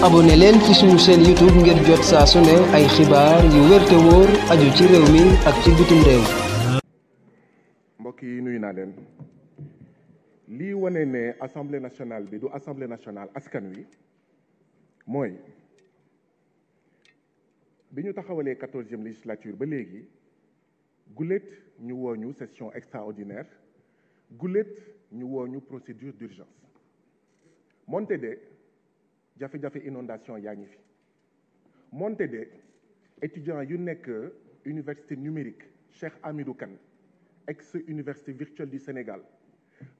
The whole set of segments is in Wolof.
abonné leen ci suñu chaîne YouTube ngir jot saa su ne ay xibaar yu wér te wóor aju ci réew mi ak ci bitim réew. mbokk yi nuyu naa leen lii wane ne assemblée nationale bi du assemblée nationale askan wi mooy bi ñu taxawalee 14e législature ba léegi gulet ñu wooñu session extraordinaire gulet ñu wooñu procédure d'urgence moonte de jafe-jafe inondation yaa ngi fi moonte de étudiants yu nekk université numérique Cheikh Hamidou Kane ex-université virtuelle du Sénégal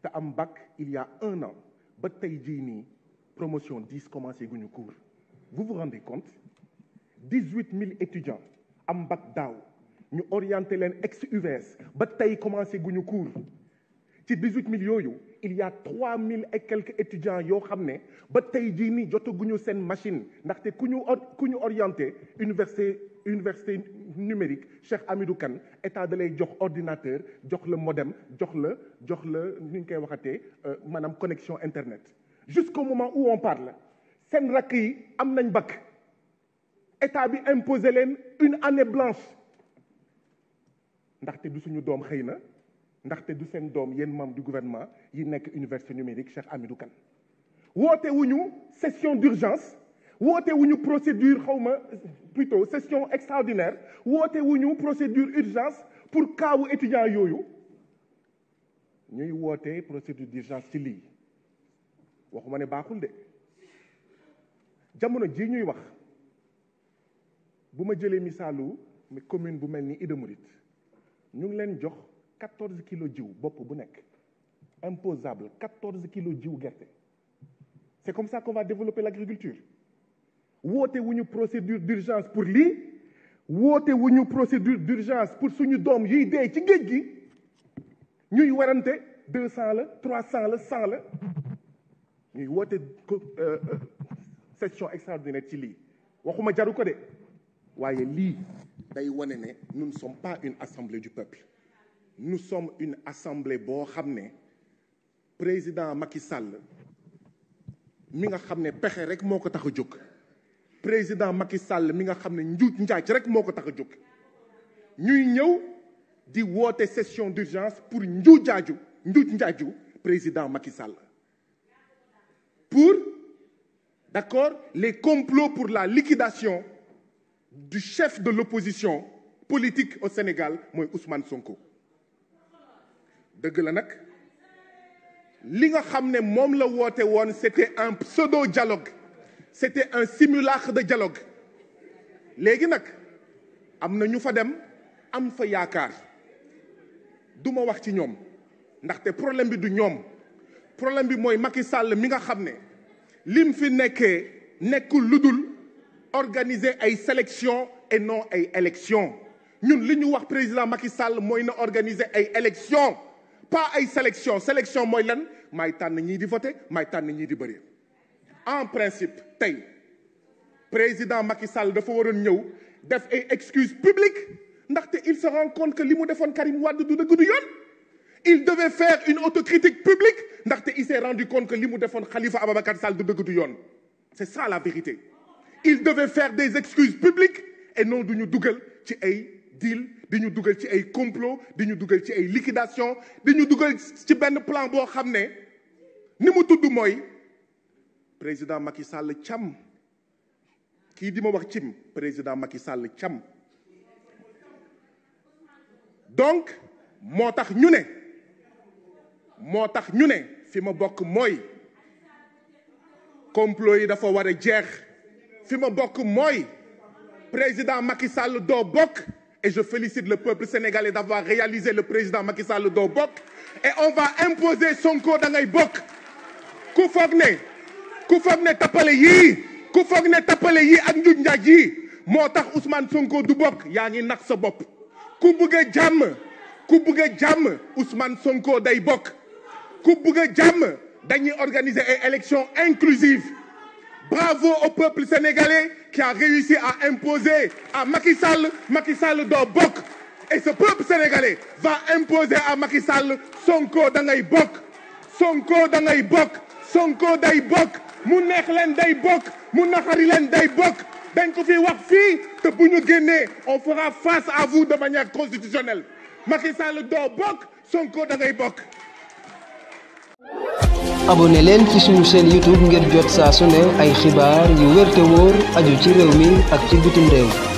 te am bac il y a 1 an ba tey jii nii promotion 10 commencé guñu cours vous vous rendez compte 18 000 étudiants am bac daaw ñu orienté leen ex-UVS ba tey commencé guñu cours ci 18 000 yooyu il y a 3 000 et quelques étudiants yoo xam ne ba tey jii nii jotaguñu seen machine ndaxte ku ñu orienté université numérique Cheikh Hamidou Kane état da lay jox ordinateur jox la modem jox la nu ñu koy waxatee maanaam connexion internet jusqu'au moment où on parle seen rakk yi am nañ bac état bi imposé leen une année blanche ndaxte du suñu doom xëy na ndaxte du seen doom yéen membre du gouvernement yi nekk université numérique Cheikh Hamidou Kane woote wuñu session d'urgence woote wuñu procédure plutôt session extraordinaire woote wuñu procédure urgence pour kaawu étudiants yooyu ñuy woote procédure d'urgence ci lii waxuma ne baaxul de jamono ji ñuy wax bu ma jëlee misaalu commune bu mel ni Ida Mouride ñu ngi leen jox 14 kilos jiw bopp bu nekk imposable 14 kilos jiw gerte c'est comme ça qu'on va développer l'agriculture woote wuñu procédure d'urgence pour lii woote wuñu procédure d'urgence pour suñu doom yiy dee ci géej gi ñuy warante 200 la 300 la 100 la ñuy woote session extraordinaire ci lii waxuma jaru ko de waaye lii day wane ne nous ne sommes pas une assemblée du peuple nous sommes une assemblée boo xam ne président Macky Sall mi nga xam ne pexe rek moo ko tax a jóg président Macky Sall mi nga xam ne njuuj njaaj rek moo ko tax a jóg ñuy ñëw di woote session d'urgence pour njuuj njaaju président Macky Sall pour d'accord les complots pour la liquidation du chef de l'opposition politique au Sénégal mooy Ousmane Sonko dëgg la nag li nga xam ne moom la woote woon c'était un pseudo-dialogue c'était un simulacre de dialogue léegi nag am na ñu fa dem am fa yaakaar du ma wax ci ñoom ndaxte problème bi du ñoom problème bi mooy Macky Sall mi nga xam ne lim fi nekkul lu dul organiser ay sélection et non ay élection ñun li ñu wax président Macky Sall mooy na organiser ay élection pas ay sélection mooy lan maay tànn ñii di voter maay tànn ñii di bëri en principe tey président Macky Sall dafa waroon ñëw def ay excuses publiques ndaxte il se rend compte que li mu defoon Karim Wade du dëgg du yoon il devait faire une autocritique publique ndaxte il s'est rendu compte que li mu defoon Khalifa Ababacar Sall du dëgg du yoon c'est ça la vérité il devait faire des excuses publiques et non du ñu dugal ci ay deal di ñu dugal ci ay complot di ñu dugal ci ay liquidation di ñu dugal ci benn plan boo xam ne ni mu tudd mooy président Macky Sall cam kii di ma wax cim président Macky Sall cam donc moo tax ñu ne fi ma bokk mooy complot yi dafa war a jeex fi ma bokk mooy président Macky Sall doo bokk et je félicite le peuple sénégalais d'avoir réalisé le président Macky Sall doo bokk et on va imposer Sonko da ngay bokk ku foog ne tappale yii ak njuuj njaaj yi moo tax Ousmane Sonko du bokk yaa ngi nax sa bopp ku bëgg jàmm Ousmane Sonko day bokk ku bëgg jàmm dañuy organiser ay élections inclusives bravo au peuple sénégalais qui a réussi à imposer à Macky Sall doo bokk et ce peuple sénégalais va imposer à Macky Sall Sonko da ngay bokk Sonko day bokk mu neex leen day bokk mu naxari leen day bokk dañ ko fi wax fii te bu ñu génnee on fera face à vous de manière constitutionnelle Macky Sall doo bokk Sonko da ngay bokk. abonné leen ci suñu chaîne YouTube ngir jot saa su ne ay xibaar yu wér te wóor aju ci réew mi ak ci bitim réew.